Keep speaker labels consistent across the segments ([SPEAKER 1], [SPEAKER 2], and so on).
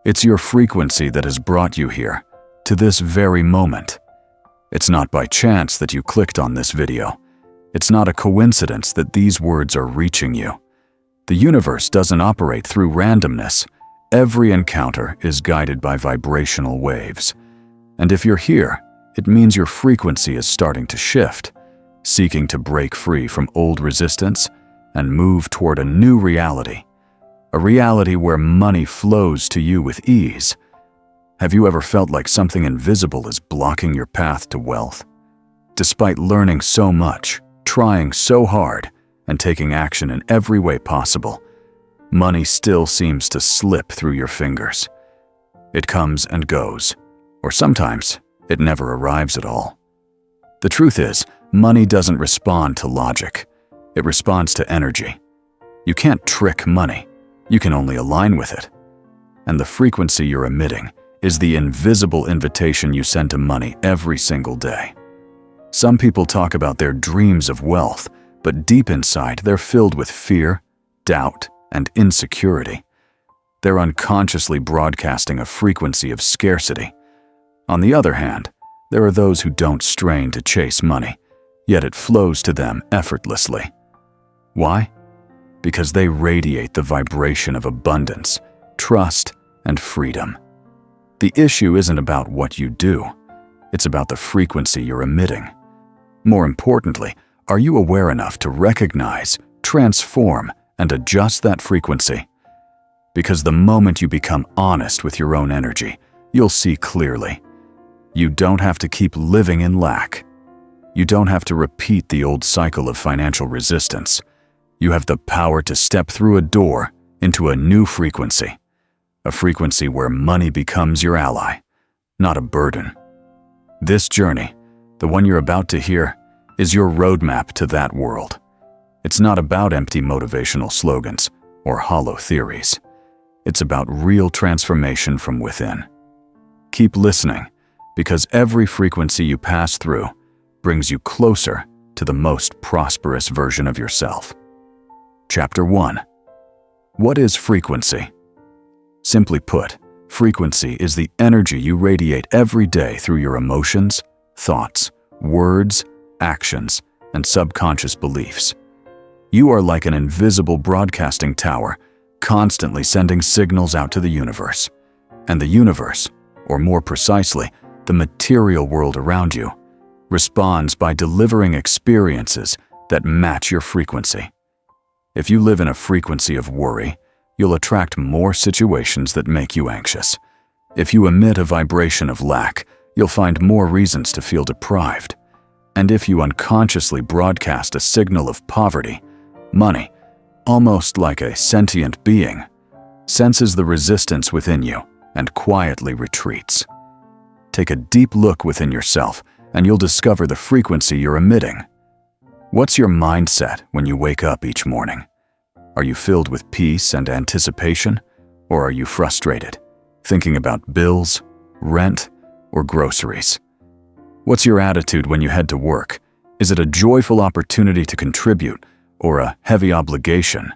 [SPEAKER 1] It's your frequency that has brought you here, to this very moment. It's not by chance that you clicked on this video. It's not a coincidence that these words are reaching you. The universe doesn't operate through randomness. Every encounter is guided by vibrational waves. And if you're here, it means your frequency is starting to shift, seeking to break free from old resistance and move toward a new reality. A reality where money flows to you with ease. Have you ever felt like something invisible is blocking your path to wealth? Despite learning so much, trying so hard, and taking action in every way possible, money still seems to slip through your fingers. It comes and goes, or sometimes it never arrives at all. The truth is, money doesn't respond to logic. It responds to energy. You can't trick money. You can only align with it. And the frequency you're emitting is the invisible invitation you send to money every single day. Some people talk about their dreams of wealth, but deep inside they're filled with fear, doubt, and insecurity. They're unconsciously broadcasting a frequency of scarcity. On the other hand, there are those who don't strain to chase money, yet it flows to them effortlessly. Why? Because they radiate the vibration of abundance, trust, and freedom. The issue isn't about what you do. It's about the frequency you're emitting. More importantly, are you aware enough to recognize, transform, and adjust that frequency? Because the moment you become honest with your own energy, you'll see clearly. You don't have to keep living in lack. You don't have to repeat the old cycle of financial resistance. You have the power to step through a door into a new frequency. A frequency where money becomes your ally, not a burden. This journey, the one you're about to hear, is your roadmap to that world. It's not about empty motivational slogans or hollow theories. It's about real transformation from within. Keep listening, because every frequency you pass through brings you closer to the most prosperous version of yourself. Chapter 1. What is frequency? Simply put, frequency is the energy you radiate every day through your emotions, thoughts, words, actions, and subconscious beliefs. You are like an invisible broadcasting tower, constantly sending signals out to the universe. And the universe, or more precisely, the material world around you, responds by delivering experiences that match your frequency. If you live in a frequency of worry, you'll attract more situations that make you anxious. If you emit a vibration of lack, you'll find more reasons to feel deprived. And if you unconsciously broadcast a signal of poverty, money, almost like a sentient being, senses the resistance within you and quietly retreats. Take a deep look within yourself and you'll discover the frequency you're emitting. What's your mindset when you wake up each morning? Are you filled with peace and anticipation, or are you frustrated, thinking about bills, rent, or groceries? What's your attitude when you head to work? Is it a joyful opportunity to contribute, or a heavy obligation?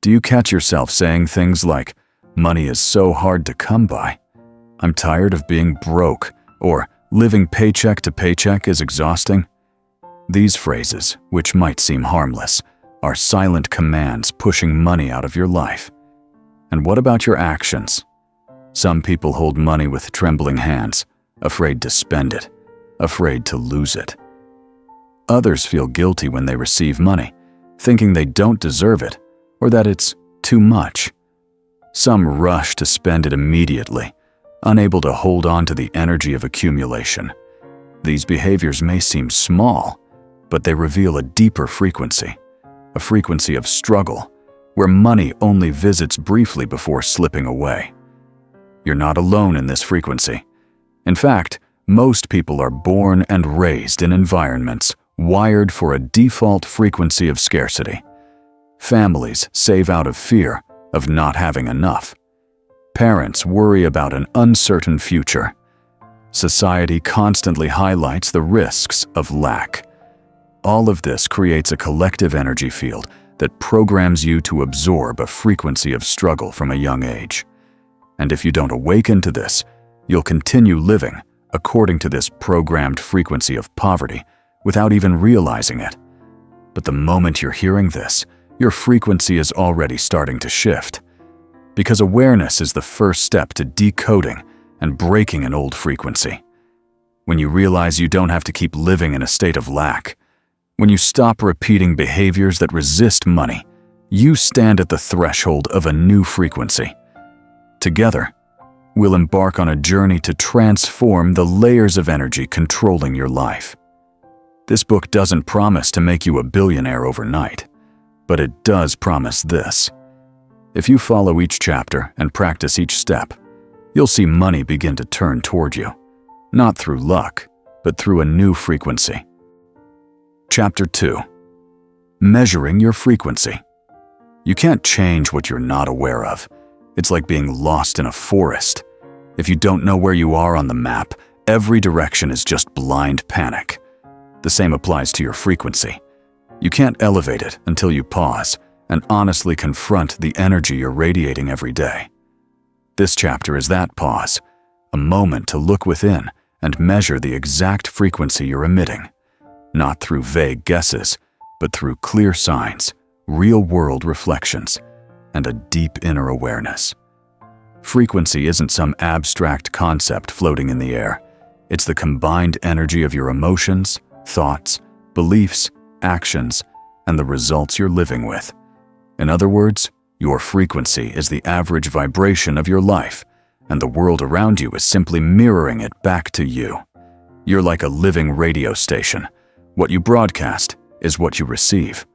[SPEAKER 1] Do you catch yourself saying things like, "Money is so hard to come by. I'm tired of being broke," or "Living paycheck to paycheck is exhausting"? These phrases, which might seem harmless, are silent commands pushing money out of your life. And what about your actions? Some people hold money with trembling hands, afraid to spend it, afraid to lose it. Others feel guilty when they receive money, thinking they don't deserve it or that it's too much. Some rush to spend it immediately, unable to hold on to the energy of accumulation. These behaviors may seem small, but they reveal a deeper frequency, a frequency of struggle, where money only visits briefly before slipping away. You're not alone in this frequency. In fact, most people are born and raised in environments wired for a default frequency of scarcity. Families save out of fear of not having enough. Parents worry about an uncertain future. Society constantly highlights the risks of lack. All of this creates a collective energy field that programs you to absorb a frequency of struggle from a young age. And if you don't awaken to this, you'll continue living according to this programmed frequency of poverty without even realizing it. But the moment you're hearing this, your frequency is already starting to shift. Because awareness is the first step to decoding and breaking an old frequency. When you realize you don't have to keep living in a state of lack, when you stop repeating behaviors that resist money, you stand at the threshold of a new frequency. Together, we'll embark on a journey to transform the layers of energy controlling your life. This book doesn't promise to make you a billionaire overnight, but it does promise this. If you follow each chapter and practice each step, you'll see money begin to turn toward you, not through luck, but through a new frequency. Chapter 2. Measuring your frequency. You can't change what you're not aware of. It's like being lost in a forest. If you don't know where you are on the map, every direction is just blind panic. The same applies to your frequency. You can't elevate it until you pause and honestly confront the energy you're radiating every day. This chapter is that pause, a moment to look within and measure the exact frequency you're emitting, not through vague guesses, but through clear signs, real-world reflections, and a deep inner awareness. Frequency isn't some abstract concept floating in the air. It's the combined energy of your emotions, thoughts, beliefs, actions, and the results you're living with. In other words, your frequency is the average vibration of your life, and the world around you is simply mirroring it back to you. You're like a living radio station. What you broadcast is what you receive.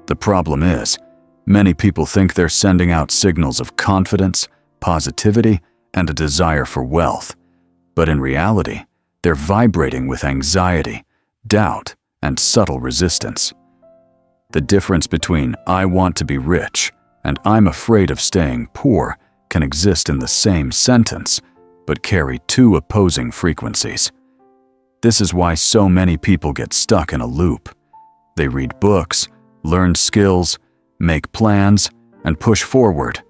[SPEAKER 1] The problem is, many people think they're sending out signals of confidence, positivity, and a desire for wealth. But in reality, they're vibrating with anxiety, doubt, and subtle resistance. The difference between "I want to be rich" and "I'm afraid of staying poor" can exist in the same sentence, but carry two opposing frequencies. This is why so many people get stuck in a loop. They read books, learn skills, make plans, and push forward,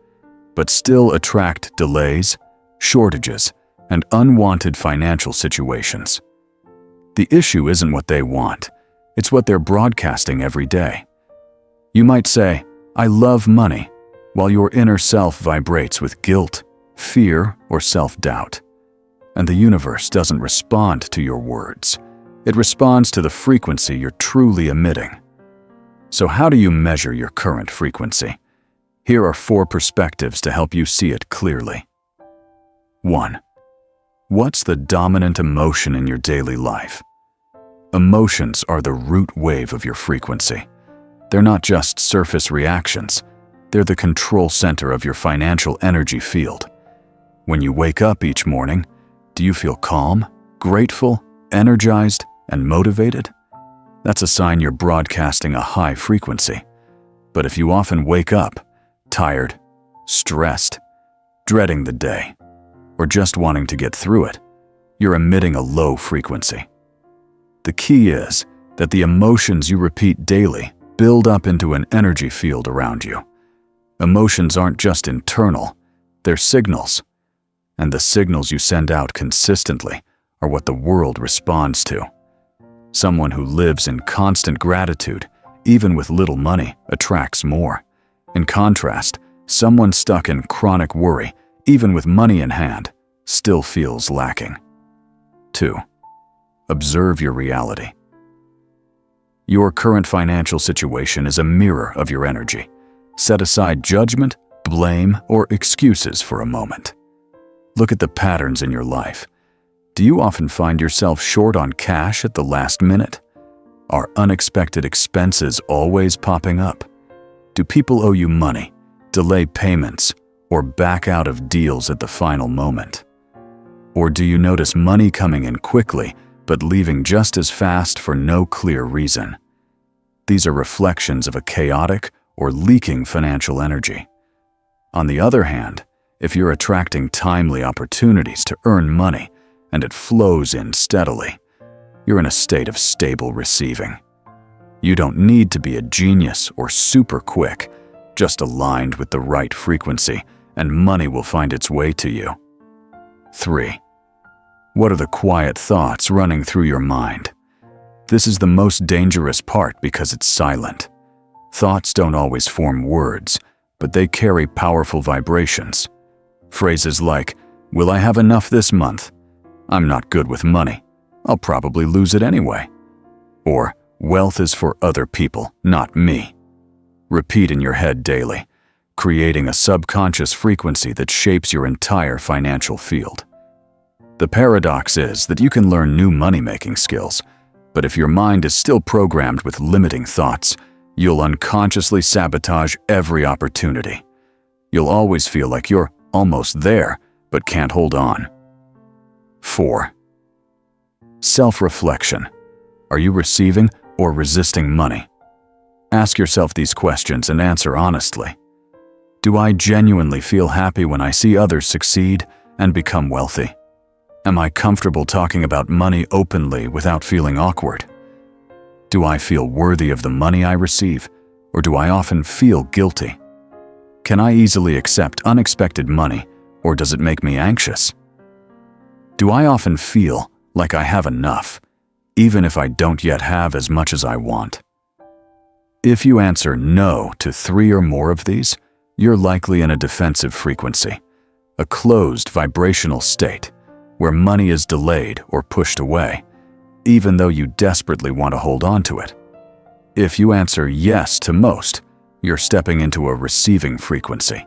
[SPEAKER 1] but still attract delays, shortages, and unwanted financial situations. The issue isn't what they want, it's what they're broadcasting every day. You might say, "I love money," while your inner self vibrates with guilt, fear, or self-doubt. And the universe doesn't respond to your words. It responds to the frequency you're truly emitting. So how do you measure your current frequency? Here are 4 perspectives to help you see it clearly. 1. What's the dominant emotion in your daily life? Emotions are the root wave of your frequency. They're not just surface reactions. They're the control center of your financial energy field. When you wake up each morning, do you feel calm, grateful, energized, and motivated? That's a sign you're broadcasting a high frequency. But if you often wake up tired, stressed, dreading the day, or just wanting to get through it, you're emitting a low frequency. The key is that the emotions you repeat daily build up into an energy field around you. Emotions aren't just internal, they're signals. And the signals you send out consistently are what the world responds to. Someone who lives in constant gratitude, even with little money, attracts more. In contrast, someone stuck in chronic worry, even with money in hand, still feels lacking. 2. Observe your reality. Your current financial situation is a mirror of your energy. Set aside judgment, blame, or excuses for a moment. Look at the patterns in your life. Do you often find yourself short on cash at the last minute? Are unexpected expenses always popping up? Do people owe you money, delay payments, or back out of deals at the final moment? Or do you notice money coming in quickly, but leaving just as fast for no clear reason? These are reflections of a chaotic or leaking financial energy. On the other hand, if you're attracting timely opportunities to earn money and it flows in steadily, you're in a state of stable receiving. You don't need to be a genius or super quick, just aligned with the right frequency, and money will find its way to you. 3. What are the quiet thoughts running through your mind? This is the most dangerous part because it's silent. Thoughts don't always form words, but they carry powerful vibrations. Phrases like, "Will I have enough this month?" "I'm not good with money. I'll probably lose it anyway." Or, "Wealth is for other people, not me." Repeat in your head daily, creating a subconscious frequency that shapes your entire financial field. The paradox is that you can learn new money-making skills, but if your mind is still programmed with limiting thoughts, you'll unconsciously sabotage every opportunity. You'll always feel like you're almost there, but can't hold on. 4. Self-reflection. Are you receiving or resisting money? Ask yourself these questions and answer honestly. Do I genuinely feel happy when I see others succeed and become wealthy? Am I comfortable talking about money openly without feeling awkward? Do I feel worthy of the money I receive, or do I often feel guilty? Can I easily accept unexpected money, or does it make me anxious? Do I often feel like I have enough, even if I don't yet have as much as I want? If you answer no to 3 or more of these, you're likely in a defensive frequency, a closed vibrational state where money is delayed or pushed away, even though you desperately want to hold on to it. If you answer yes to most, you're stepping into a receiving frequency,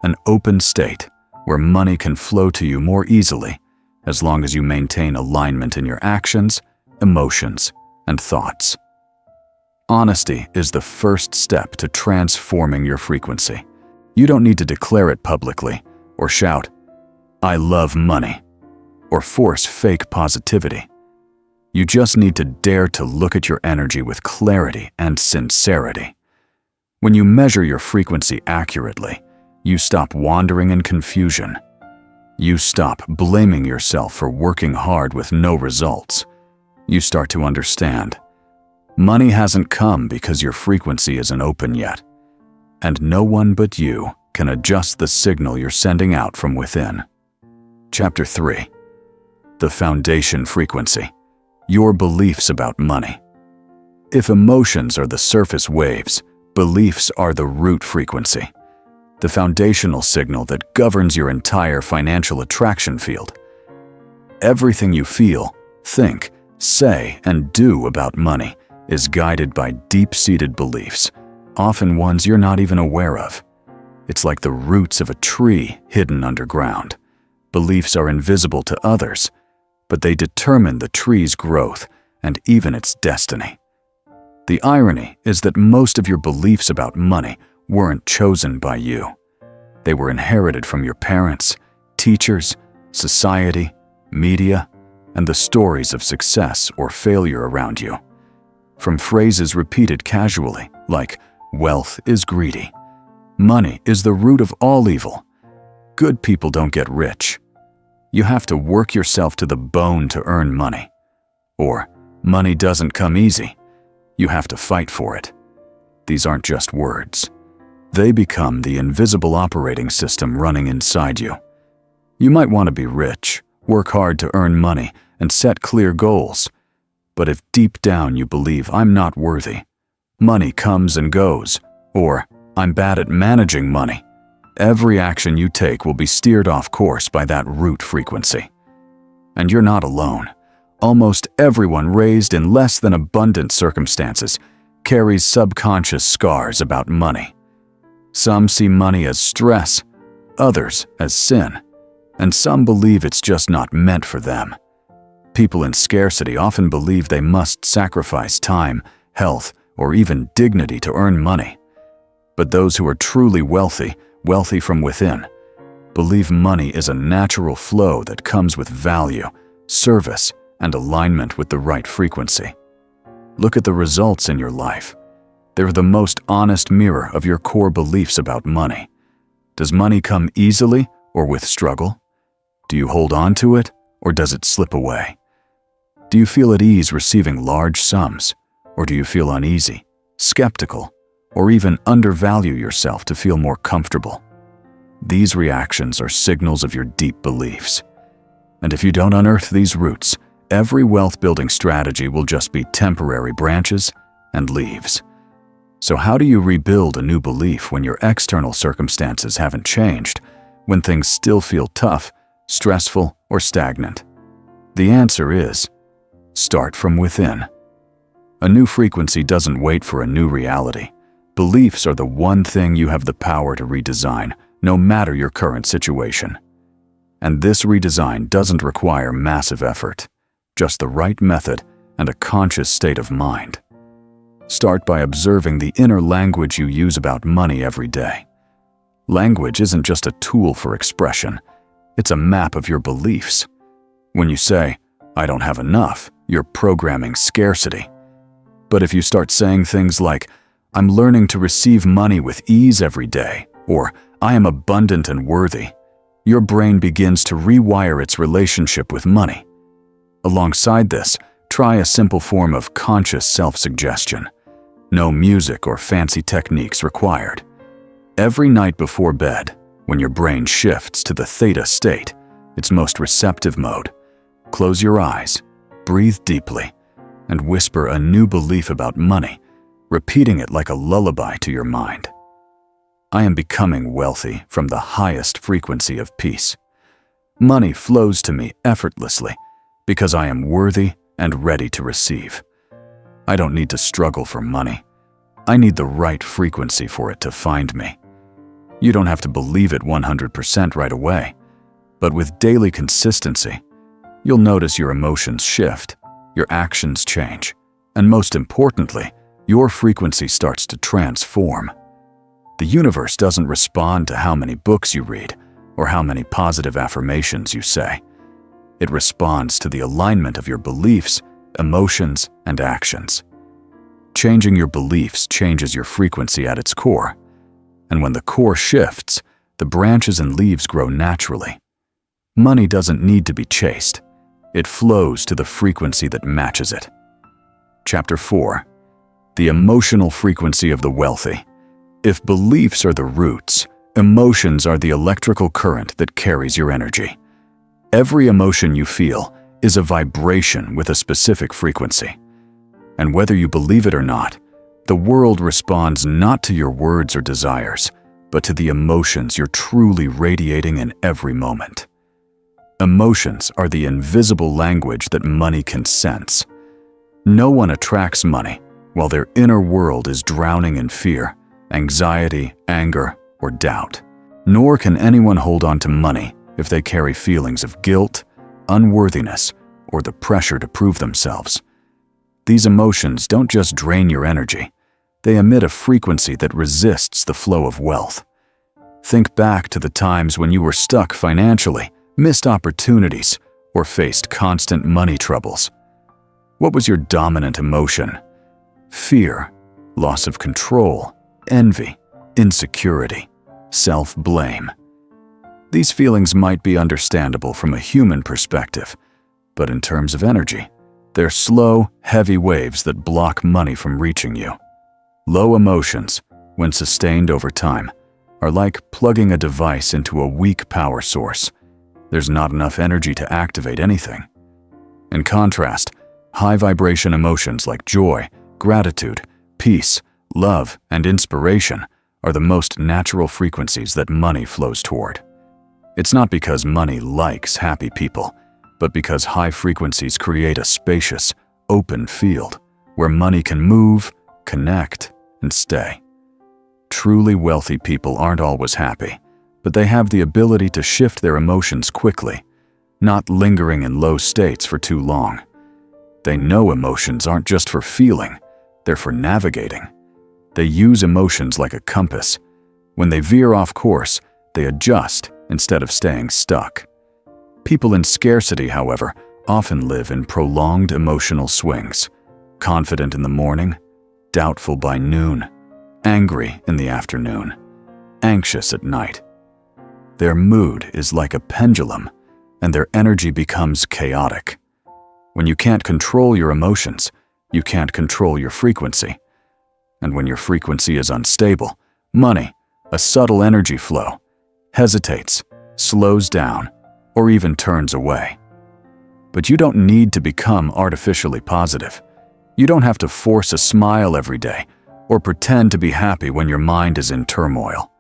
[SPEAKER 1] an open state where money can flow to you more easily as long as you maintain alignment in your actions, emotions, and thoughts. Honesty is the first step to transforming your frequency. You don't need to declare it publicly or shout, "I love money," or force fake positivity. You just need to dare to look at your energy with clarity and sincerity. When you measure your frequency accurately, you stop wandering in confusion. You stop blaming yourself for working hard with no results. You start to understand. Money hasn't come because your frequency isn't open yet, and no one but you can adjust the signal you're sending out from within. Chapter 3. The foundation frequency. Your beliefs about money. If emotions are the surface waves, beliefs are the root frequency, the foundational signal that governs your entire financial attraction field. Everything you feel, think, say, and do about money is guided by deep-seated beliefs, often ones you're not even aware of. It's like the roots of a tree hidden underground. Beliefs are invisible to others, but they determine the tree's growth and even its destiny. The irony is that most of your beliefs about money weren't chosen by you. They were inherited from your parents, teachers, society, media, and the stories of success or failure around you. From phrases repeated casually, like, "Wealth is greedy," "Money is the root of all evil," "Good people don't get rich," "You have to work yourself to the bone to earn money," or "Money doesn't come easy, you have to fight for it." These aren't just words. They become the invisible operating system running inside you. You might want to be rich, work hard to earn money, and set clear goals. But if deep down you believe "I'm not worthy," "Money comes and goes," or "I'm bad at managing money," every action you take will be steered off course by that root frequency. And you're not alone. Almost everyone raised in less than abundant circumstances carries subconscious scars about money. Some see money as stress, others as sin, and some believe it's just not meant for them. People in scarcity often believe they must sacrifice time, health, or even dignity to earn money. But those who are truly wealthy from within, believe money is a natural flow that comes with value, service, and alignment with the right frequency. Look at the results in your life. They're the most honest mirror of your core beliefs about money. Does money come easily or with struggle? Do you hold on to it or does it slip away? Do you feel at ease receiving large sums, or do you feel uneasy, skeptical, or even undervalue yourself to feel more comfortable? These reactions are signals of your deep beliefs. And if you don't unearth these roots, every wealth-building strategy will just be temporary branches and leaves. So how do you rebuild a new belief when your external circumstances haven't changed, when things still feel tough, stressful, or stagnant? The answer is, start from within. A new frequency doesn't wait for a new reality. Beliefs are the one thing you have the power to redesign, no matter your current situation. And this redesign doesn't require massive effort, just the right method and a conscious state of mind. Start by observing the inner language you use about money every day. Language isn't just a tool for expression, it's a map of your beliefs. When you say, "I don't have enough," you're programming scarcity. But if you start saying things like, "I'm learning to receive money with ease every day," or "I am abundant and worthy," your brain begins to rewire its relationship with money. Alongside this, try a simple form of conscious self-suggestion. No music or fancy techniques required. Every night before bed, when your brain shifts to the theta state, its most receptive mode, close your eyes, breathe deeply, and whisper a new belief about money, repeating it like a lullaby to your mind. I am becoming wealthy from the highest frequency of peace. Money flows to me effortlessly because I am worthy and ready to receive. I don't need to struggle for money. I need the right frequency for it to find me. You don't have to believe it 100% right away, but with daily consistency, you'll notice your emotions shift, your actions change, and most importantly, your frequency starts to transform. The universe doesn't respond to how many books you read or how many positive affirmations you say. It responds to the alignment of your beliefs, emotions, and actions. Changing your beliefs changes your frequency at its core, and when the core shifts, the branches and leaves grow naturally. Money doesn't need to be chased. It flows to the frequency that matches it. Chapter 4. The emotional frequency of the wealthy. If beliefs are the roots, emotions are the electrical current that carries your energy. Every emotion you feel is a vibration with a specific frequency. And whether you believe it or not, the world responds not to your words or desires, but to the emotions you're truly radiating in every moment. Emotions are the invisible language that money can sense. No one attracts money while their inner world is drowning in fear, anxiety, anger, or doubt. Nor can anyone hold on to money if they carry feelings of guilt, unworthiness, or the pressure to prove themselves. These emotions don't just drain your energy, they emit a frequency that resists the flow of wealth. Think back to the times when you were stuck financially, missed opportunities, or faced constant money troubles. What was your dominant emotion? Fear, loss of control, envy, insecurity, self-blame. These feelings might be understandable from a human perspective, but in terms of energy, they're slow, heavy waves that block money from reaching you. Low emotions, when sustained over time, are like plugging a device into a weak power source. There's not enough energy to activate anything. In contrast, high-vibration emotions like joy, gratitude, peace, love, and inspiration are the most natural frequencies that money flows toward. It's not because money likes happy people, but because high frequencies create a spacious, open field where money can move, connect, and stay. Truly wealthy people aren't always happy, but they have the ability to shift their emotions quickly, not lingering in low states for too long. They know emotions aren't just for feeling, they're for navigating. They use emotions like a compass. When they veer off course, they adjust instead of staying stuck. People in scarcity, however, often live in prolonged emotional swings, confident in the morning, doubtful by noon, angry in the afternoon, anxious at night. Their mood is like a pendulum, and their energy becomes chaotic. When you can't control your emotions, you can't control your frequency. And when your frequency is unstable, money, a subtle energy flow, hesitates, slows down, or even turns away. But you don't need to become artificially positive. You don't have to force a smile every day or pretend to be happy when your mind is in turmoil.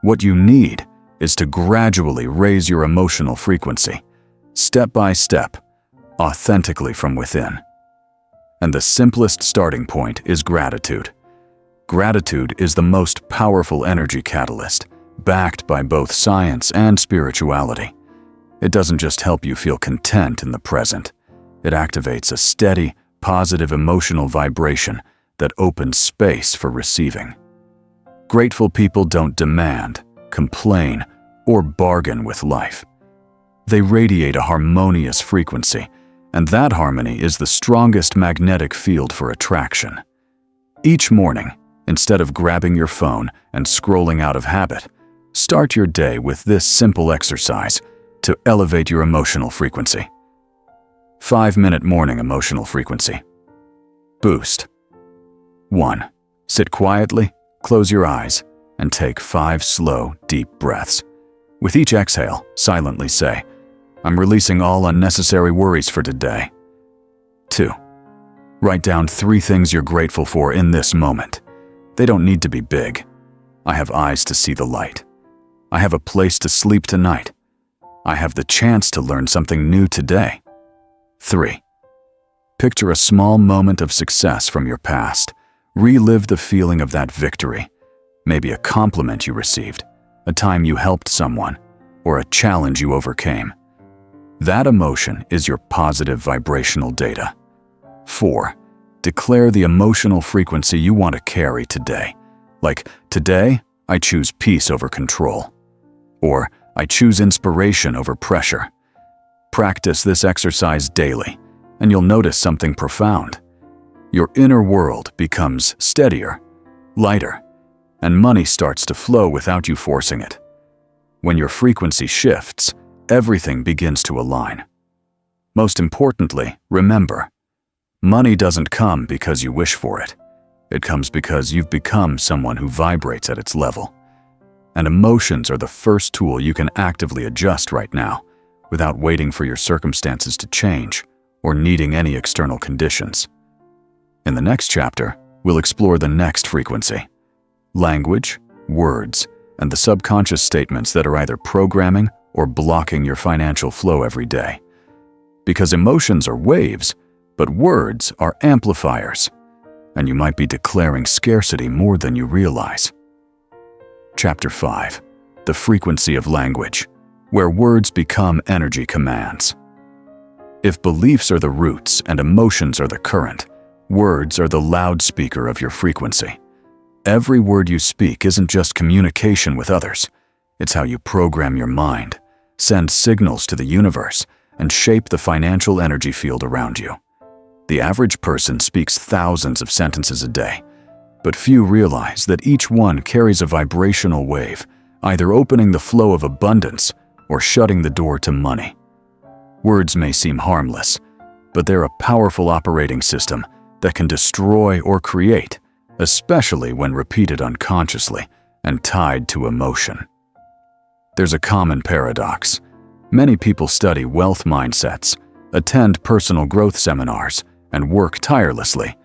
[SPEAKER 1] What you need is to gradually raise your emotional frequency, step by step, authentically from within. And the simplest starting point is gratitude. Gratitude is the most powerful energy catalyst, backed by both science and spirituality. It doesn't just help you feel content in the present. It activates a steady, positive emotional vibration that opens space for receiving. Grateful people don't demand, complain, or bargain with life. They radiate a harmonious frequency, and that harmony is the strongest magnetic field for attraction. Each morning, instead of grabbing your phone and scrolling out of habit, start your day with this simple exercise to elevate your emotional frequency. 5-minute morning emotional frequency. Boost. 1. Sit quietly, close your eyes, and take 5 slow, deep breaths. With each exhale, silently say, "I'm releasing all unnecessary worries for today." 2. Write down 3 things you're grateful for in this moment. They don't need to be big. I have eyes to see the light. I have a place to sleep tonight. I have the chance to learn something new today. 3. Picture a small moment of success from your past. Relive the feeling of that victory. Maybe a compliment you received, a time you helped someone, or a challenge you overcame. That emotion is your positive vibrational data. 4. Declare the emotional frequency you want to carry today. Like, today, I choose peace over control. Or, I choose inspiration over pressure. Practice this exercise daily, and you'll notice something profound. Your inner world becomes steadier, lighter, and money starts to flow without you forcing it. When your frequency shifts, everything begins to align. Most importantly, remember, money doesn't come because you wish for it. It comes because you've become someone who vibrates at its level. And emotions are the first tool you can actively adjust right now, without waiting for your circumstances to change or needing any external conditions. In the next chapter, we'll explore the next frequency: language, words, and the subconscious statements that are either programming or blocking your financial flow every day. Because emotions are waves, but words are amplifiers, and you might be declaring scarcity more than you realize. Chapter 5. The frequency of language, where words become energy commands. If beliefs are the roots and emotions are the current, words are the loudspeaker of your frequency. Every word you speak isn't just communication with others. It's how you program your mind, send signals to the universe, and shape the financial energy field around you. The average person speaks thousands of sentences a day, but few realize that each one carries a vibrational wave, either opening the flow of abundance or shutting the door to money. Words may seem harmless, but they're a powerful operating system that can destroy or create, especially when repeated unconsciously and tied to emotion. There's a common paradox. Many people study wealth mindsets, attend personal growth seminars, and work tirelessly,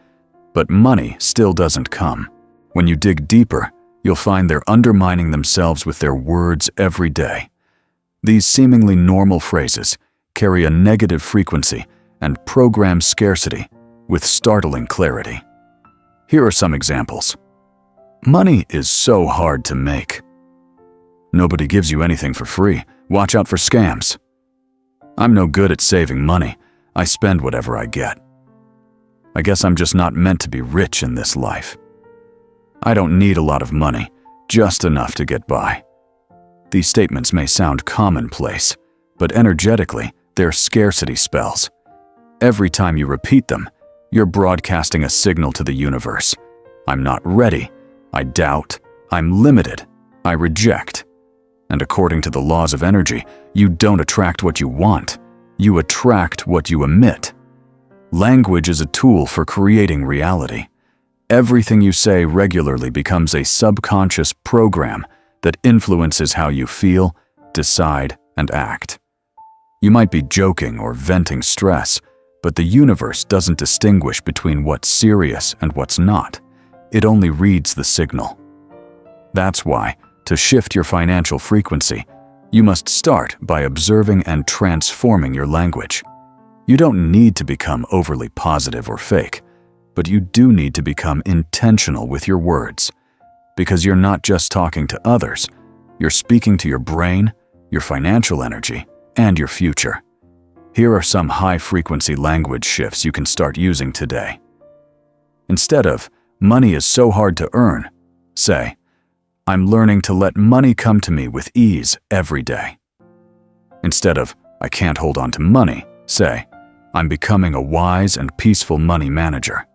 [SPEAKER 1] but money still doesn't come. When you dig deeper, you'll find they're undermining themselves with their words every day. These seemingly normal phrases carry a negative frequency and program scarcity with startling clarity. Here are some examples. Money is so hard to make. Nobody gives you anything for free. Watch out for scams. I'm no good at saving money. I spend whatever I get. I guess I'm just not meant to be rich in this life. I don't need a lot of money, just enough to get by. These statements may sound commonplace, but energetically, they're scarcity spells. Every time you repeat them, you're broadcasting a signal to the universe. I'm not ready. I doubt. I'm limited. I reject. And according to the laws of energy, you don't attract what you want. You attract what you emit. Language is a tool for creating reality. Everything you say regularly becomes a subconscious program that influences how you feel, decide, and act. You might be joking or venting stress, but the universe doesn't distinguish between what's serious and what's not. It only reads the signal. That's why, to shift your financial frequency, you must start by observing and transforming your language. You don't need to become overly positive or fake, but you do need to become intentional with your words. Because you're not just talking to others, you're speaking to your brain, your financial energy, and your future. Here are some high-frequency language shifts you can start using today. Instead of, "Money is so hard to earn," say, "I'm learning to let money come to me with ease every day." Instead of, "I can't hold on to money," say, "I'm becoming a wise and peaceful money manager."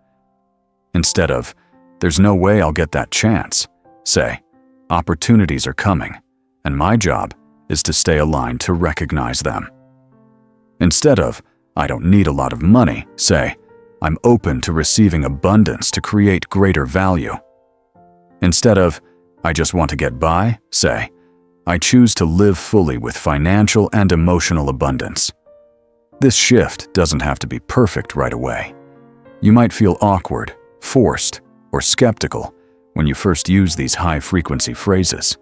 [SPEAKER 1] Instead of, "There's no way I'll get that chance," say, "Opportunities are coming, and my job is to stay aligned to recognize them." Instead of, "I don't need a lot of money," say, "I'm open to receiving abundance to create greater value." Instead of, "I just want to get by," say, "I choose to live fully with financial and emotional abundance." This shift doesn't have to be perfect right away. You might feel awkward, forced, or skeptical when you first use these high-frequency phrases.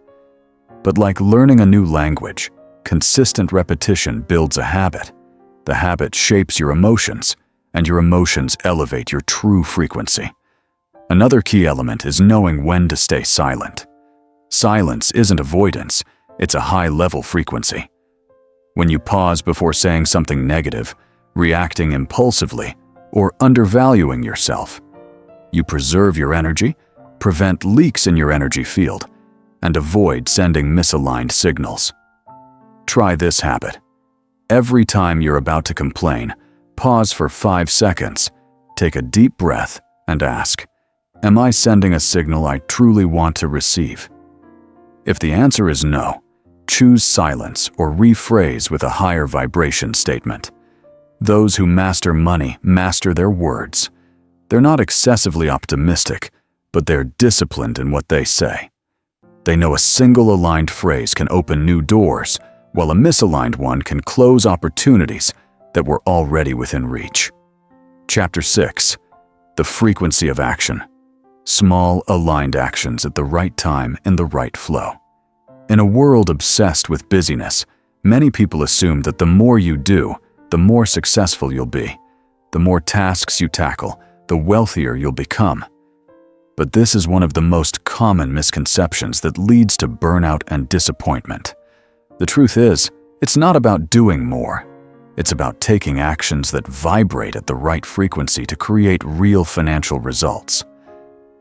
[SPEAKER 1] But like learning a new language, consistent repetition builds a habit. The habit shapes your emotions, and your emotions elevate your true frequency. Another key element is knowing when to stay silent. Silence isn't avoidance, it's a high-level frequency. When you pause before saying something negative, reacting impulsively, or undervaluing yourself, you preserve your energy, prevent leaks in your energy field, and avoid sending misaligned signals. Try this habit. Every time you're about to complain, pause for 5 seconds, take a deep breath, and ask, "Am I sending a signal I truly want to receive?" If the answer is no, choose silence or rephrase with a higher vibration statement. Those who master money master their words. They're not excessively optimistic, but they're disciplined in what they say. They know a single aligned phrase can open new doors, while a misaligned one can close opportunities that were already within reach. Chapter 6. The frequency of action. Small, aligned actions at the right time in the right flow. In a world obsessed with busyness, many people assume that the more you do, the more successful you'll be. The more tasks you tackle, the wealthier you'll become. But this is one of the most common misconceptions that leads to burnout and disappointment. The truth is, it's not about doing more. It's about taking actions that vibrate at the right frequency to create real financial results.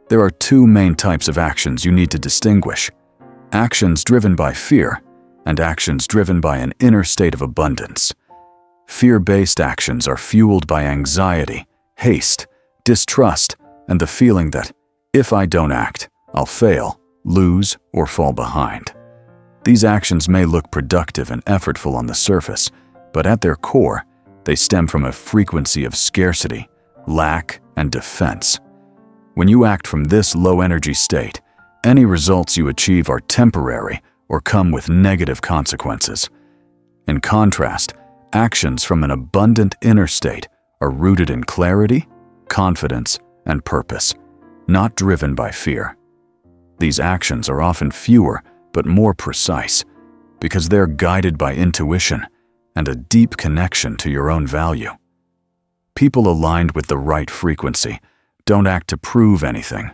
[SPEAKER 1] There are two main types of actions you need to distinguish: actions driven by fear and actions driven by an inner state of abundance. Fear-based actions are fueled by anxiety, haste, distrust, and the feeling that, if I don't act, I'll fail, lose, or fall behind. These actions may look productive and effortful on the surface, but at their core, they stem from a frequency of scarcity, lack, and defense. When you act from this low-energy state, any results you achieve are temporary or come with negative consequences. In contrast, actions from an abundant inner state are rooted in clarity, confidence, and purpose, not driven by fear. These actions are often fewer but more precise because they're guided by intuition and a deep connection to your own value. People aligned with the right frequency don't act to prove anything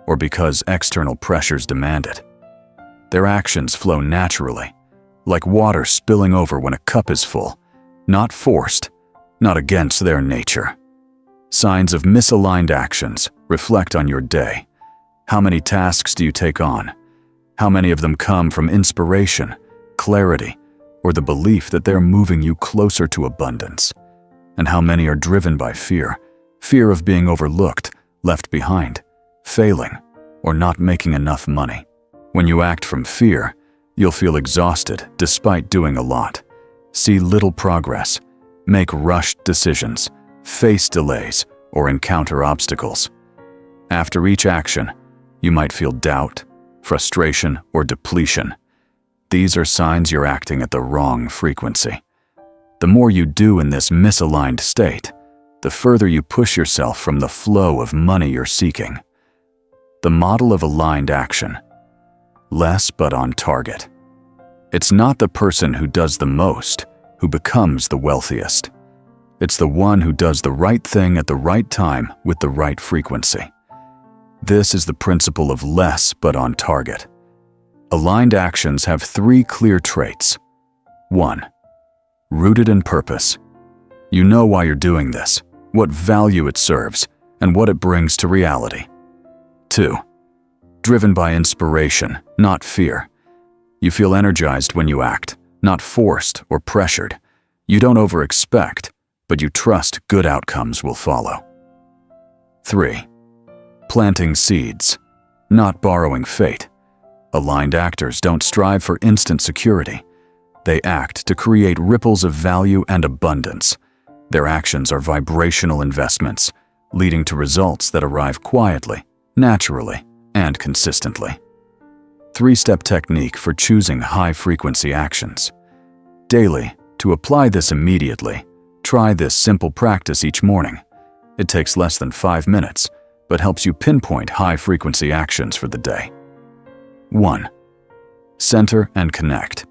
[SPEAKER 1] or because external pressures demand it. Their actions flow naturally, like water spilling over when a cup is full, not forced, not against their nature. Signs of misaligned actions reflect on your day. How many tasks do you take on? How many of them come from inspiration, clarity, or the belief that they're moving you closer to abundance? And how many are driven by fear? Fear of being overlooked, left behind, failing, or not making enough money. When you act from fear, you'll feel exhausted despite doing a lot, see little progress, make rushed decisions, face delays, or encounter obstacles. After each action, you might feel doubt, frustration, or depletion. These are signs you're acting at the wrong frequency. The more you do in this misaligned state, the further you push yourself from the flow of money you're seeking. The model of aligned action: less but on target. It's not the person who does the most who becomes the wealthiest. It's the one who does the right thing at the right time with the right frequency. This is the principle of less but on target. Aligned actions have 3 clear traits. 1. Rooted in purpose. You know why you're doing this, what value it serves, and what it brings to reality. 2. Driven by inspiration, not fear. You feel energized when you act, not forced or pressured. You don't over-expect, but you trust good outcomes will follow. 3. Planting seeds, not borrowing fate. Aligned actors don't strive for instant security. They act to create ripples of value and abundance. Their actions are vibrational investments, leading to results that arrive quietly, naturally, and consistently. 3-step technique for choosing high-frequency actions. Daily, to apply this immediately, try this simple practice each morning. It takes less than 5 minutes, but helps you pinpoint high-frequency actions for the day. 1. Center and connect.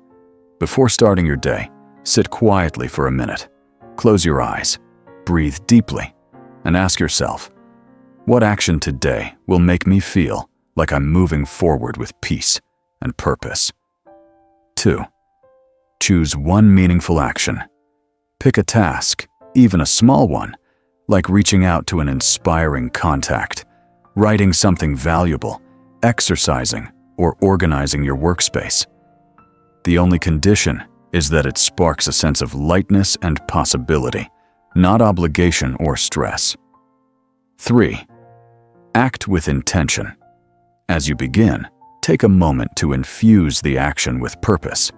[SPEAKER 1] Before starting your day, sit quietly for a minute. Close your eyes, breathe deeply, and ask yourself, what action today will make me feel like I'm moving forward with peace and purpose? 2. Choose one meaningful action. Pick a task, even a small one, like reaching out to an inspiring contact, writing something valuable, exercising, or organizing your workspace. The only condition is that it sparks a sense of lightness and possibility, not obligation or stress. 3. Act with intention. As you begin, take a moment to infuse the action with purpose.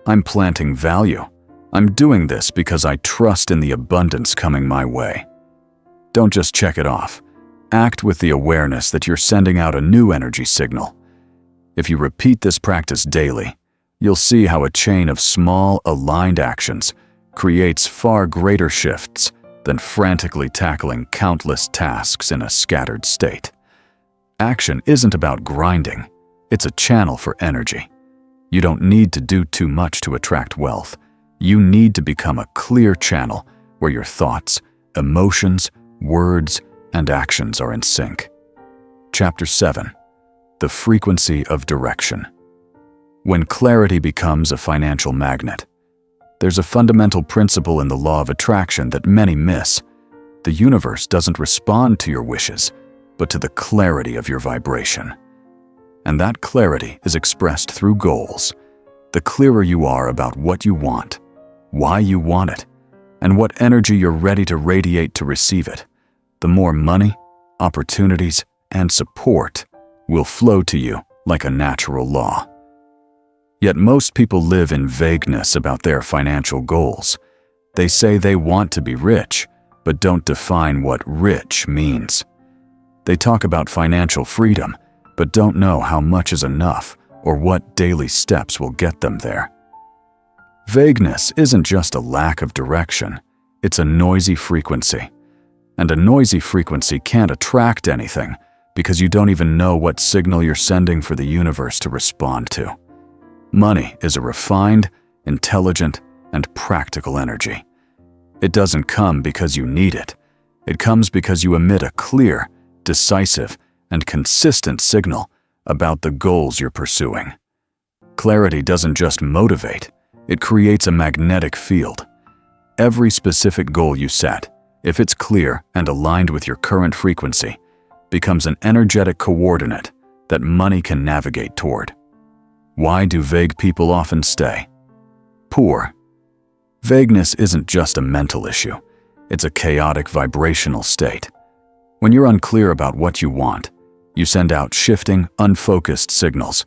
[SPEAKER 1] I'm planting value. I'm doing this because I trust in the abundance coming my way. Don't just check it off. Act with the awareness that you're sending out a new energy signal. If you repeat this practice daily, you'll see how a chain of small, aligned actions creates far greater shifts than frantically tackling countless tasks in a scattered state. Action isn't about grinding. It's a channel for energy. You don't need to do too much to attract wealth. You need to become a clear channel where your thoughts, emotions, words, and actions are in sync. Chapter 7. The frequency of direction. When clarity becomes a financial magnet, there's a fundamental principle in the law of attraction that many miss. The universe doesn't respond to your wishes, but to the clarity of your vibration. And that clarity is expressed through goals. The clearer you are about what you want, why you want it, and what energy you're ready to radiate to receive it, the more money, opportunities, and support will flow to you like a natural law. Yet most people live in vagueness about their financial goals. They say they want to be rich, but don't define what rich means. They talk about financial freedom, but don't know how much is enough or what daily steps will get them there. Vagueness isn't just a lack of direction, it's a noisy frequency. And a noisy frequency can't attract anything because you don't even know what signal you're sending for the universe to respond to. Money is a refined, intelligent, and practical energy. It doesn't come because you need it. It comes because you emit a clear, decisive, and consistent signal about the goals you're pursuing. Clarity doesn't just motivate, it creates a magnetic field. Every specific goal you set, if it's clear and aligned with your current frequency, becomes an energetic coordinate that money can navigate toward. Why do vague people often stay? Poor. Vagueness isn't just a mental issue, it's a chaotic vibrational state. When you're unclear about what you want, you send out shifting, unfocused signals.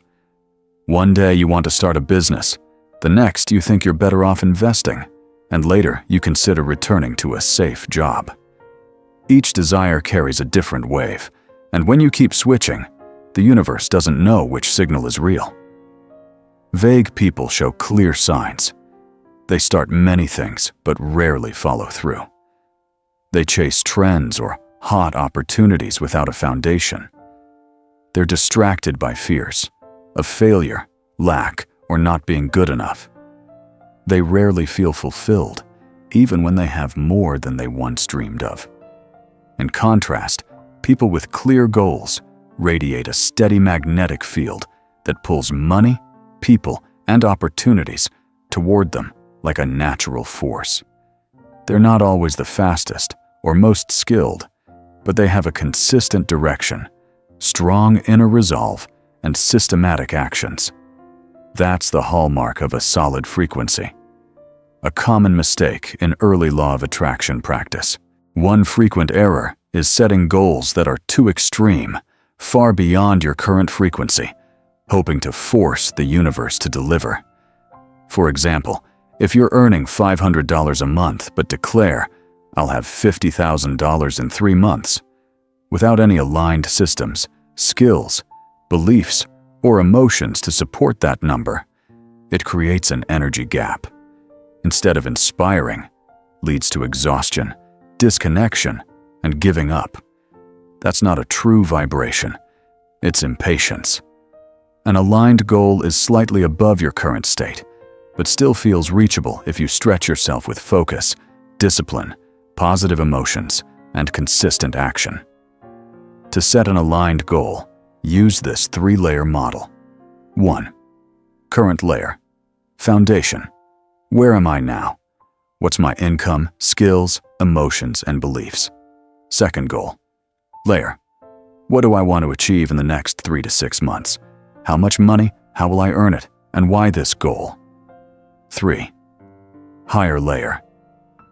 [SPEAKER 1] One day you want to start a business, the next you think you're better off investing, and later you consider returning to a safe job. Each desire carries a different wave, and when you keep switching, The universe doesn't know which signal is real. Vague people show clear signs. They start many things, but rarely follow through. They chase trends or hot opportunities without a foundation. They're distracted by fears of failure, lack, or not being good enough. They rarely feel fulfilled, even when they have more than they once dreamed of. In contrast, people with clear goals radiate a steady magnetic field that pulls money, people, and opportunities toward them like a natural force. They're not always the fastest or most skilled, but they have a consistent direction, strong inner resolve, and systematic actions. That's the hallmark of a solid frequency. A common mistake in early law of attraction practice. One frequent error is setting goals that are too extreme, far beyond your current frequency, hoping to force the universe to deliver. For example, if you're earning $500 a month but declare, "I'll have $50,000 in 3 months," without any aligned systems, skills, beliefs, or emotions to support that number, it creates an energy gap. Instead of inspiring, leads to exhaustion, disconnection, and giving up. That's not a true vibration. It's impatience. An aligned goal is slightly above your current state, but still feels reachable if you stretch yourself with focus, discipline, positive emotions, and consistent action. To set an aligned goal, use this 3-layer model. 1. Current layer. Foundation. Where am I now? What's my income, skills, emotions, and beliefs? Second goal. Layer. What do I want to achieve in the next 3 to 6 months? How much money? How will I earn it? And why this goal? 3. Higher layer.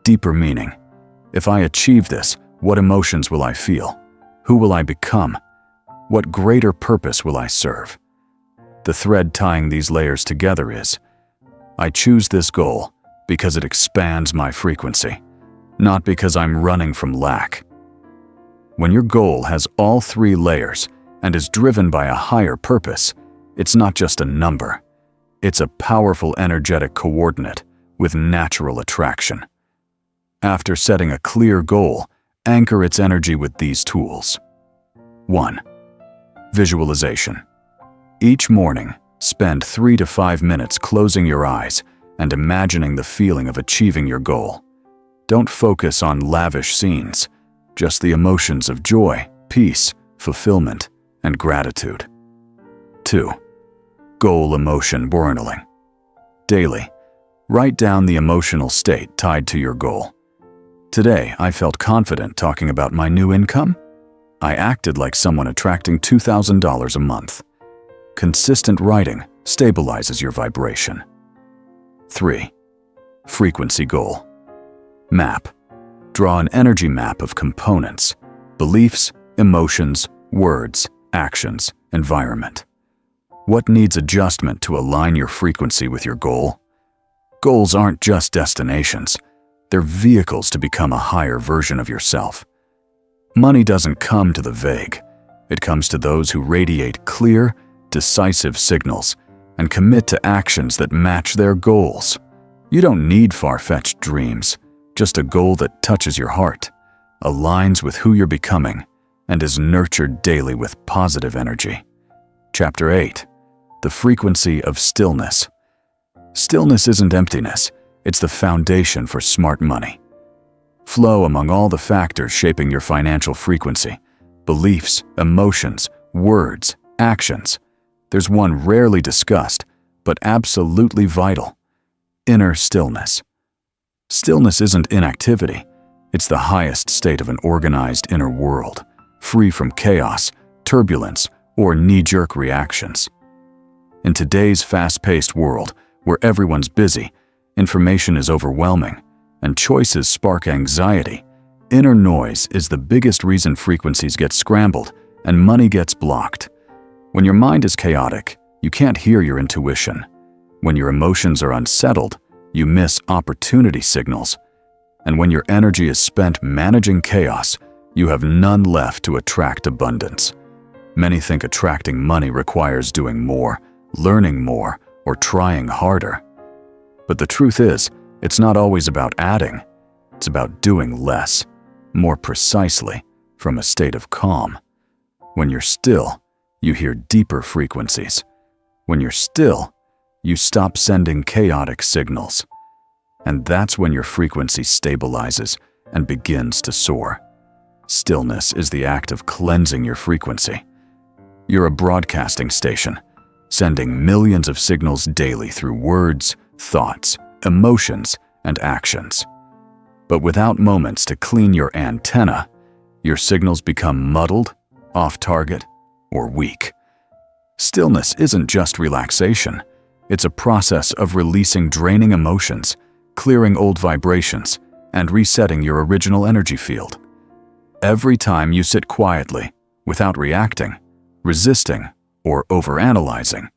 [SPEAKER 1] Deeper meaning. If I achieve this, what emotions will I feel? Who will I become? What greater purpose will I serve? The thread tying these layers together is, I choose this goal because it expands my frequency, not because I'm running from lack. When your goal has all 3 layers and is driven by a higher purpose, it's not just a number. It's a powerful energetic coordinate with natural attraction. After setting a clear goal, anchor its energy with these tools. 1. Visualization. Each morning, spend 3 to 5 minutes closing your eyes and imagining the feeling of achieving your goal. Don't focus on lavish scenes, just the emotions of joy, peace, fulfillment, and gratitude. 2. Goal emotion journaling. Daily, write down the emotional state tied to your goal. Today, I felt confident talking about my new income. I acted like someone attracting $2,000 a month. Consistent writing stabilizes your vibration. 3. Frequency goal. Map. Draw an energy map of components, beliefs, emotions, words, actions, environment. What needs adjustment to align your frequency with your goal? Goals aren't just destinations. They're vehicles to become a higher version of yourself. Money doesn't come to the vague. It comes to those who radiate clear, decisive signals and commit to actions that match their goals. You don't need far-fetched dreams, just a goal that touches your heart, aligns with who you're becoming, and is nurtured daily with positive energy. Chapter 8. The frequency of stillness. Stillness isn't emptiness, it's the foundation for smart money. Flow among all the factors shaping your financial frequency: beliefs, emotions, words, actions. There's one rarely discussed, but absolutely vital: inner stillness. Stillness isn't inactivity. It's the highest state of an organized inner world, free from chaos, turbulence, or knee-jerk reactions. In today's fast-paced world, where everyone's busy, information is overwhelming, and choices spark anxiety, inner noise is the biggest reason frequencies get scrambled and money gets blocked. When your mind is chaotic, you can't hear your intuition. When your emotions are unsettled, you miss opportunity signals. And when your energy is spent managing chaos, you have none left to attract abundance. Many think attracting money requires doing more, learning more, or trying harder. But the truth is, it's not always about adding. It's about doing less, more precisely, from a state of calm. When you're still, you hear deeper frequencies. When you're still, you stop sending chaotic signals. And that's when your frequency stabilizes and begins to soar. Stillness is the act of cleansing your frequency. You're a broadcasting station, sending millions of signals daily through words, thoughts, emotions, and actions. But without moments to clean your antenna, your signals become muddled, off-target, or weak. Stillness isn't just relaxation. It's a process of releasing draining emotions, clearing old vibrations, and resetting your original energy field. Every time you sit quietly, without reacting, resisting, or overanalyzing,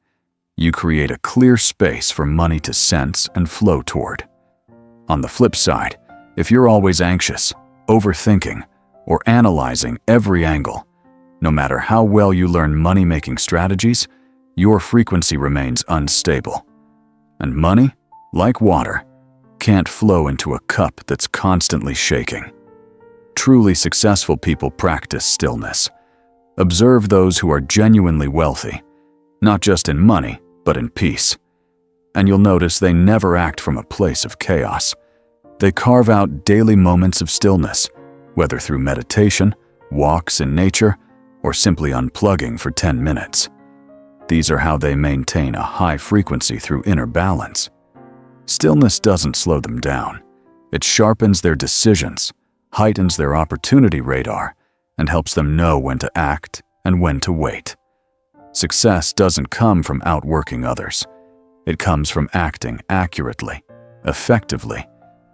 [SPEAKER 1] you create a clear space for money to sense and flow toward. On the flip side, if you're always anxious, overthinking, or analyzing every angle, no matter how well you learn money-making strategies, your frequency remains unstable. And money, like water, can't flow into a cup that's constantly shaking. Truly successful people practice stillness. Observe those who are genuinely wealthy, not just in money, but in peace. And you'll notice they never act from a place of chaos. They carve out daily moments of stillness, whether through meditation, walks in nature, or simply unplugging for 10 minutes. These are how they maintain a high frequency through inner balance. Stillness doesn't slow them down. It sharpens their decisions, heightens their opportunity radar, and helps them know when to act and when to wait. Success doesn't come from outworking others. It comes from acting accurately, effectively,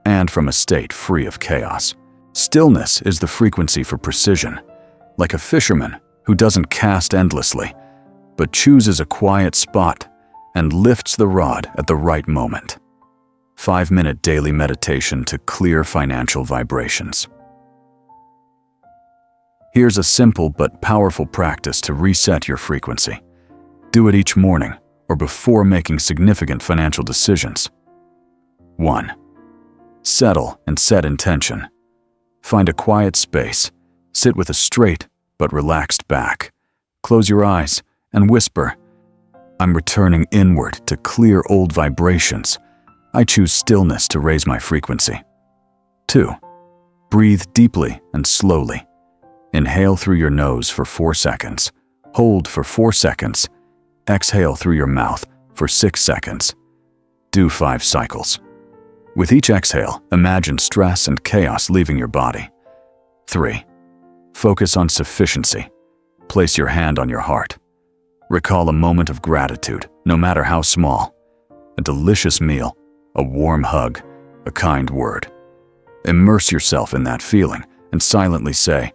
[SPEAKER 1] and from a state free of chaos. Stillness is the frequency for precision, like a fisherman who doesn't cast endlessly, but chooses a quiet spot and lifts the rod at the right moment. 5-minute daily meditation to clear financial vibrations. Here's a simple but powerful practice to reset your frequency. Do it each morning or before making significant financial decisions. 1. Settle and set intention. Find a quiet space. Sit with a straight but relaxed back. Close your eyes and whisper, "I'm returning inward to clear old vibrations. I choose stillness to raise my frequency." 2. Breathe deeply and slowly. Inhale through your nose for 4 seconds. Hold for 4 seconds. Exhale through your mouth for 6 seconds. Do 5 cycles. With each exhale, imagine stress and chaos leaving your body. 3. Focus on sufficiency. Place your hand on your heart. Recall a moment of gratitude, no matter how small. A delicious meal, a warm hug, a kind word. Immerse yourself in that feeling and silently say,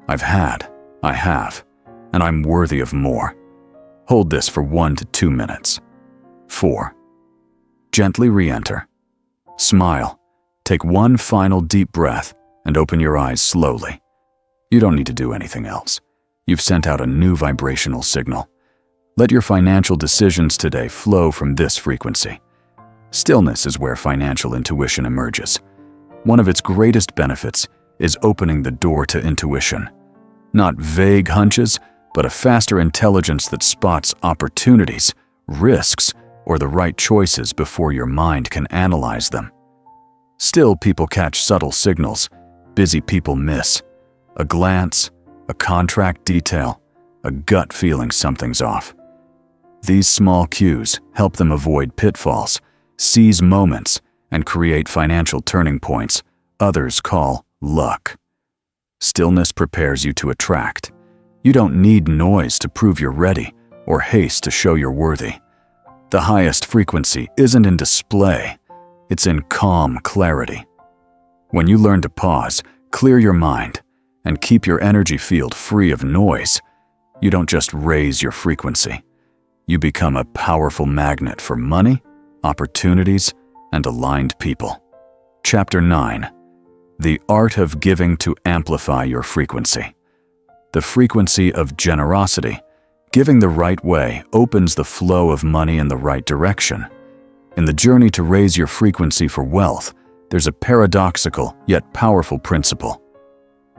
[SPEAKER 1] "I've had, I have, and I'm worthy of more." Hold this for 1 to 2 minutes. 4. Gently re-enter. Smile. Take one final deep breath and open your eyes slowly. You don't need to do anything else. You've sent out a new vibrational signal. Let your financial decisions today flow from this frequency. Stillness is where financial intuition emerges. One of its greatest benefits is opening the door to intuition. Not vague hunches, but a faster intelligence that spots opportunities, risks, or the right choices before your mind can analyze them. Still, people catch subtle signals. Busy people miss. A glance, a contract detail, a gut feeling something's off. These small cues help them avoid pitfalls, seize moments, and create financial turning points others call luck. Stillness prepares you to attract. You don't need noise to prove you're ready or haste to show you're worthy. The highest frequency isn't in display, it's in calm clarity. When you learn to pause, clear your mind, and keep your energy field free of noise, you don't just raise your frequency. You become a powerful magnet for money, opportunities, and aligned people. Chapter 9. The Art of Giving to Amplify Your Frequency. the frequency of generosity. Giving the right way opens the flow of money in the right direction. In the journey to raise your frequency for wealth, there's a paradoxical yet powerful principle.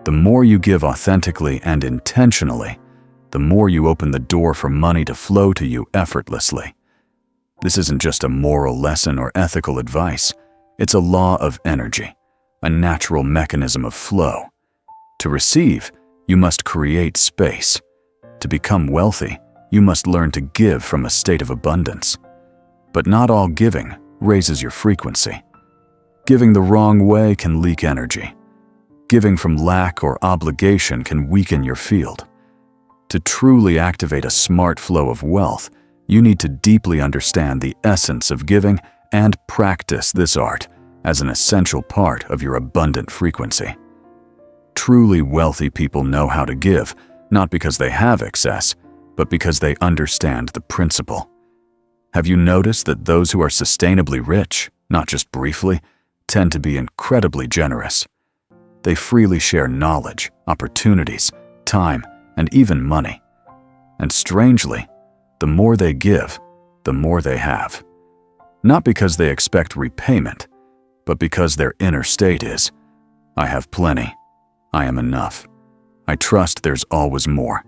[SPEAKER 1] The more you give authentically and intentionally, the more you open the door for money to flow to you effortlessly. This isn't just a moral lesson or ethical advice. It's a law of energy, a natural mechanism of flow. To receive, you must create space. To become wealthy, you must learn to give from a state of abundance. But not all giving raises your frequency. Giving the wrong way can leak energy. Giving from lack or obligation can weaken your field. To truly activate a smart flow of wealth, you need to deeply understand the essence of giving and practice this art as an essential part of your abundant frequency. Truly wealthy people know how to give, not because they have excess, but because they understand the principle. Have you noticed that those who are sustainably rich, not just briefly, tend to be incredibly generous? They freely share knowledge, opportunities, time, and even money. And strangely, the more they give, the more they have. Not because they expect repayment, but because their inner state is, I have plenty, I am enough. I trust there's always more.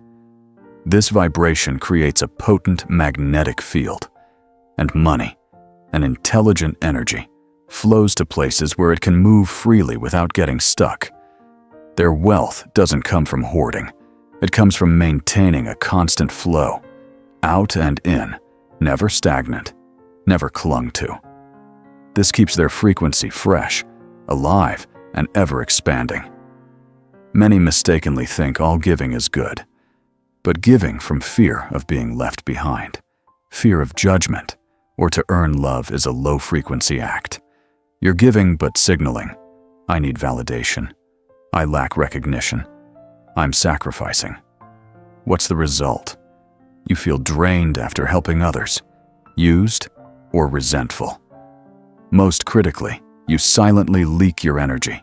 [SPEAKER 1] This vibration creates a potent magnetic field, and money, an intelligent energy, flows to places where it can move freely without getting stuck. Their wealth doesn't come from hoarding. It comes from maintaining a constant flow, out and in, never stagnant, never clung to. This keeps their frequency fresh, alive, and ever expanding. Many mistakenly think all giving is good, but giving from fear of being left behind, fear of judgment, or to earn love is a low-frequency act. You're giving but signaling, I need validation, I lack recognition, I'm sacrificing. What's the result? You feel drained after helping others, used, or resentful. Most critically, you silently leak your energy.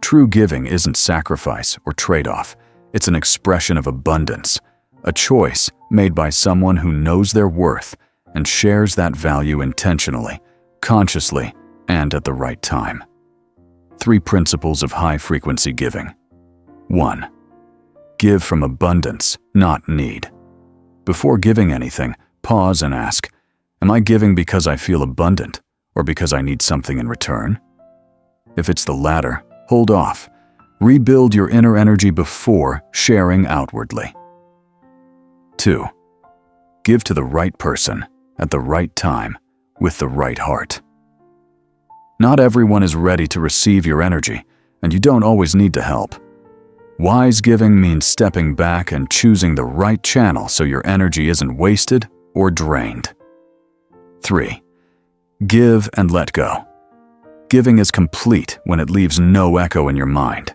[SPEAKER 1] True giving isn't sacrifice or trade-off. It's an expression of abundance, a choice made by someone who knows their worth and shares that value intentionally, consciously, and at the right time. 3 principles of high-frequency giving. 1. Give from abundance, not need. Before giving anything, pause and ask, am I giving because I feel abundant or because I need something in return? If it's the latter, hold off. Rebuild your inner energy before sharing outwardly. 2. Give to the right person, at the right time, with the right heart. Not everyone is ready to receive your energy, and you don't always need to help. Wise giving means stepping back and choosing the right channel so your energy isn't wasted or drained. 3. Give and let go. Giving is complete when it leaves no echo in your mind.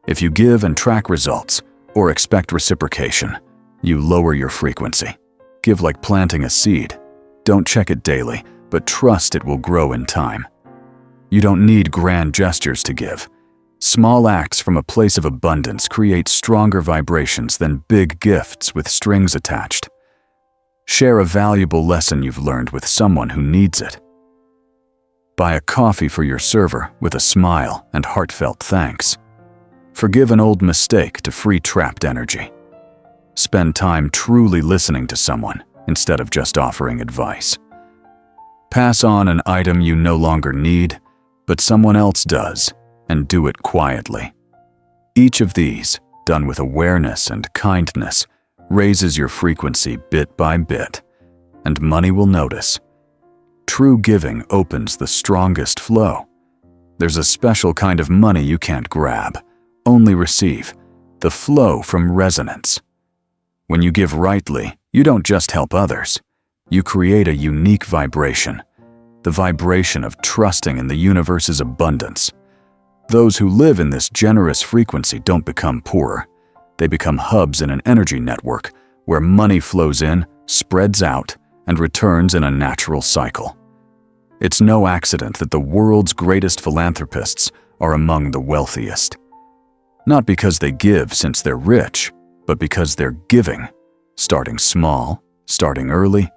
[SPEAKER 1] If you give and track results, or expect reciprocation, you lower your frequency. Give like planting a seed. Don't check it daily, but trust it will grow in time. You don't need grand gestures to give. Small acts from a place of abundance create stronger vibrations than big gifts with strings attached. Share a valuable lesson you've learned with someone who needs it. Buy a coffee for your server with a smile and heartfelt thanks. Forgive an old mistake to free trapped energy. Spend time truly listening to someone instead of just offering advice. Pass on an item you no longer need, but someone else does, and do it quietly. Each of these, done with awareness and kindness, raises your frequency bit by bit, and money will notice. True giving opens the strongest flow. There's a special kind of money you can't grab, only receive, the flow from resonance. When you give rightly, you don't just help others. You create a unique vibration, the vibration of trusting in the universe's abundance. Those who live in this generous frequency don't become poorer. They become hubs in an energy network where money flows in, spreads out, and returns in a natural cycle. It's no accident that the world's greatest philanthropists are among the wealthiest. Not because they give since they're rich, but because their giving, starting small, starting early,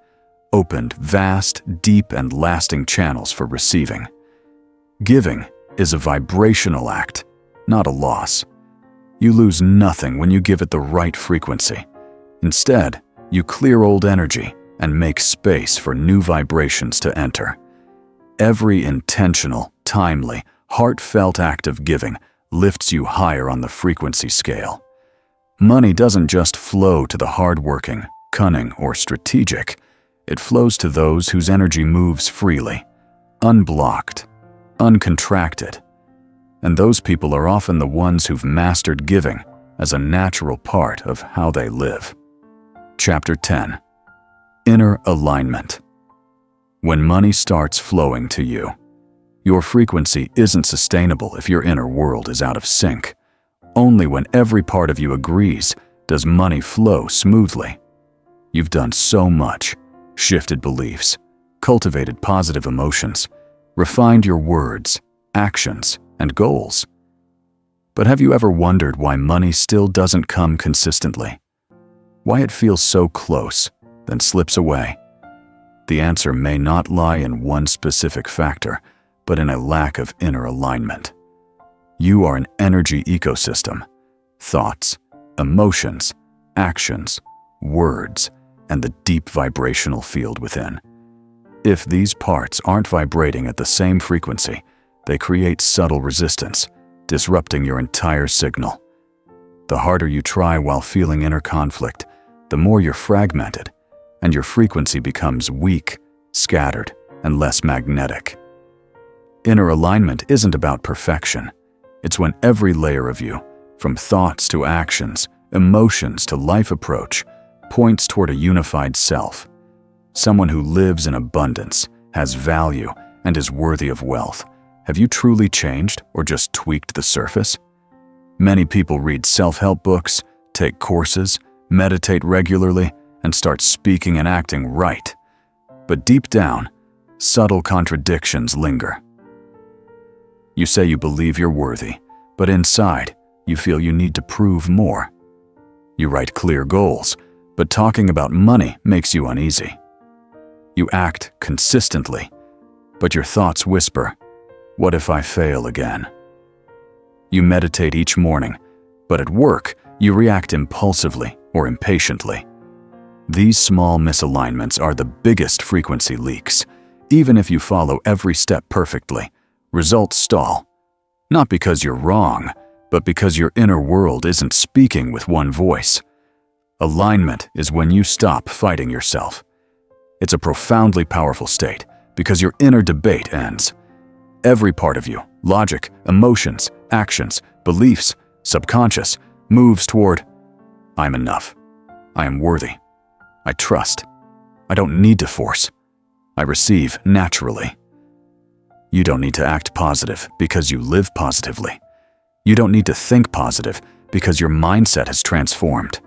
[SPEAKER 1] opened vast, deep, and lasting channels for receiving. Giving is a vibrational act, not a loss. You lose nothing when you give it the right frequency. Instead, you clear old energy and make space for new vibrations to enter. Every intentional, timely, heartfelt act of giving lifts you higher on the frequency scale. Money doesn't just flow to the hardworking, cunning, or strategic. It flows to those whose energy moves freely, unblocked, uncontracted. And those people are often the ones who've mastered giving as a natural part of how they live. Chapter 10. Inner Alignment. When money starts flowing to you, your frequency isn't sustainable if your inner world is out of sync. Only when every part of you agrees does money flow smoothly. You've done so much, shifted beliefs, cultivated positive emotions, refined your words, actions, and goals. But have you ever wondered why money still doesn't come consistently? Why it feels so close, then slips away? The answer may not lie in one specific factor, but in a lack of inner alignment. You are an energy ecosystem. Thoughts, emotions, actions, words, and the deep vibrational field within. If these parts aren't vibrating at the same frequency, they create subtle resistance, disrupting your entire signal. The harder you try while feeling inner conflict, the more you're fragmented, and your frequency becomes weak, scattered, and less magnetic. Inner alignment isn't about perfection. It's when every layer of you, from thoughts to actions, emotions to life approach, points toward a unified self. Someone who lives in abundance, has value, and is worthy of wealth. Have you truly changed or just tweaked the surface? Many people read self-help books, take courses, meditate regularly, and start speaking and acting right. But deep down, subtle contradictions linger. You say you believe you're worthy, but inside, you feel you need to prove more. You write clear goals, but talking about money makes you uneasy. You act consistently, but your thoughts whisper, "What if I fail again?" You meditate each morning, but at work, you react impulsively or impatiently. These small misalignments are the biggest frequency leaks. Even if you follow every step perfectly, results stall. Not because you're wrong, but because your inner world isn't speaking with one voice. Alignment is when you stop fighting yourself. It's a profoundly powerful state because your inner debate ends. Every part of you, logic, emotions, actions, beliefs, subconscious, moves toward, "I'm enough. I am worthy. I trust. I don't need to force. I receive naturally." You don't need to act positive because you live positively. You don't need to think positive because your mindset has transformed.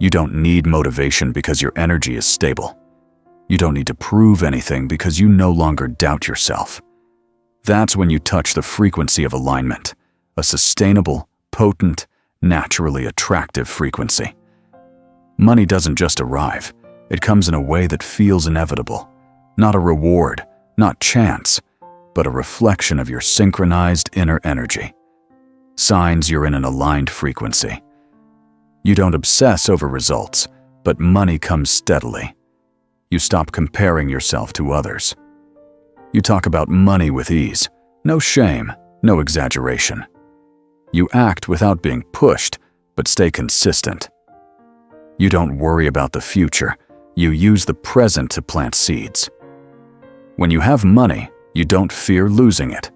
[SPEAKER 1] You don't need motivation because your energy is stable. You don't need to prove anything because you no longer doubt yourself. That's when you touch the frequency of alignment, a sustainable, potent, naturally attractive frequency. Money doesn't just arrive. It comes in a way that feels inevitable. Not a reward, not chance, but a reflection of your synchronized inner energy. Signs you're in an aligned frequency. You don't obsess over results, but money comes steadily. You stop comparing yourself to others. You talk about money with ease, no shame, no exaggeration. You act without being pushed, but stay consistent. You don't worry about the future. You use the present to plant seeds. When you have money, you don't fear losing it.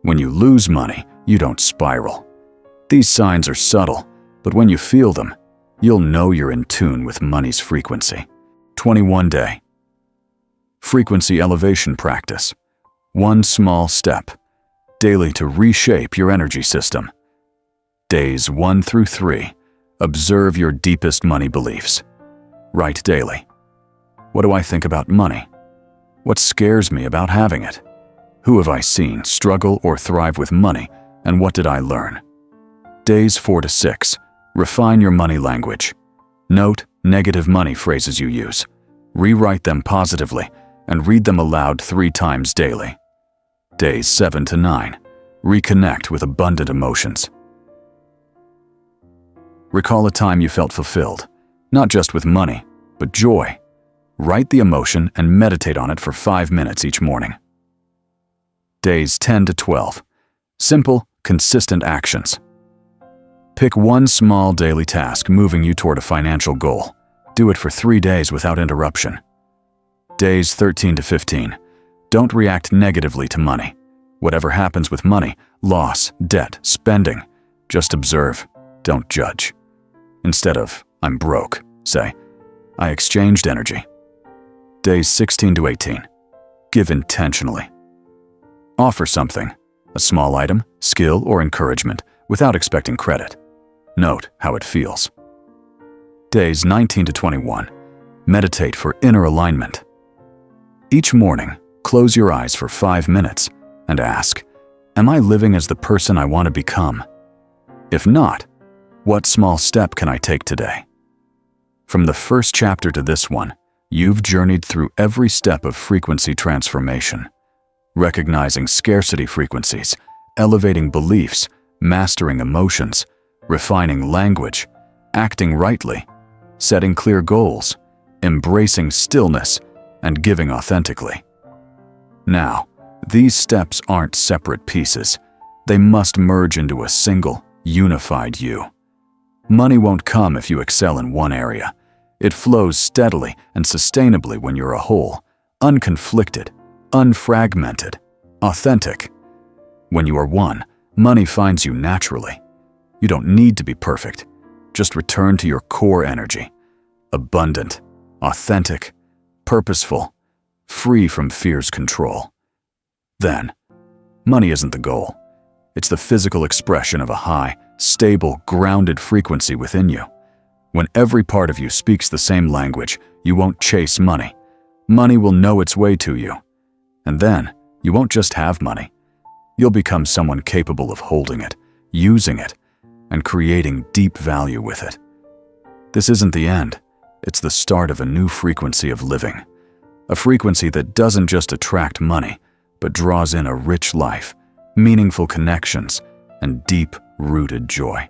[SPEAKER 1] When you lose money, you don't spiral. These signs are subtle, but when you feel them, you'll know you're in tune with money's frequency. 21 Day. Frequency elevation practice. One small step. Daily to reshape your energy system. Days 1 through 3. Observe your deepest money beliefs. Write daily. What do I think about money? What scares me about having it? Who have I seen struggle or thrive with money, and what did I learn? Days 4 to 6. Refine your money language. Note negative money phrases you use. Rewrite them positively and read them aloud 3 times daily. Days 7 to 9. Reconnect with abundant emotions. Recall a time you felt fulfilled, not just with money, but joy. Write the emotion and meditate on it for 5 minutes each morning. Days 10 to 12. Simple, consistent actions. Pick one small daily task moving you toward a financial goal. Do it for 3 days without interruption. Days 13 to 15. Don't react negatively to money. Whatever happens with money, loss, debt, spending, just observe, don't judge. Instead of, I'm broke, say, I exchanged energy. Days 16 to 18. Give intentionally. Offer something, a small item, skill, or encouragement, without expecting credit. Note how it feels. Days 19 to 21. Meditate for inner alignment. Each morning, close your eyes for 5 minutes and ask, am I living as the person I want to become? If not, what small step can I take today? From the first chapter to this one, you've journeyed through every step of frequency transformation, recognizing scarcity frequencies, elevating beliefs, mastering emotions, refining language, acting rightly, setting clear goals, embracing stillness, and giving authentically. Now, these steps aren't separate pieces. They must merge into a single, unified you. Money won't come if you excel in one area. It flows steadily and sustainably when you're a whole, unconflicted, unfragmented, authentic. When you are one, money finds you naturally. You don't need to be perfect. Just return to your core energy. Abundant, authentic, purposeful, free from fear's control. Then, money isn't the goal. It's the physical expression of a high, stable, grounded frequency within you. When every part of you speaks the same language, you won't chase money. Money will know its way to you. And then, you won't just have money. You'll become someone capable of holding it, using it, and creating deep value with it. This isn't the end. It's the start of a new frequency of living. A frequency that doesn't just attract money, but draws in a rich life, meaningful connections, and deep-rooted joy.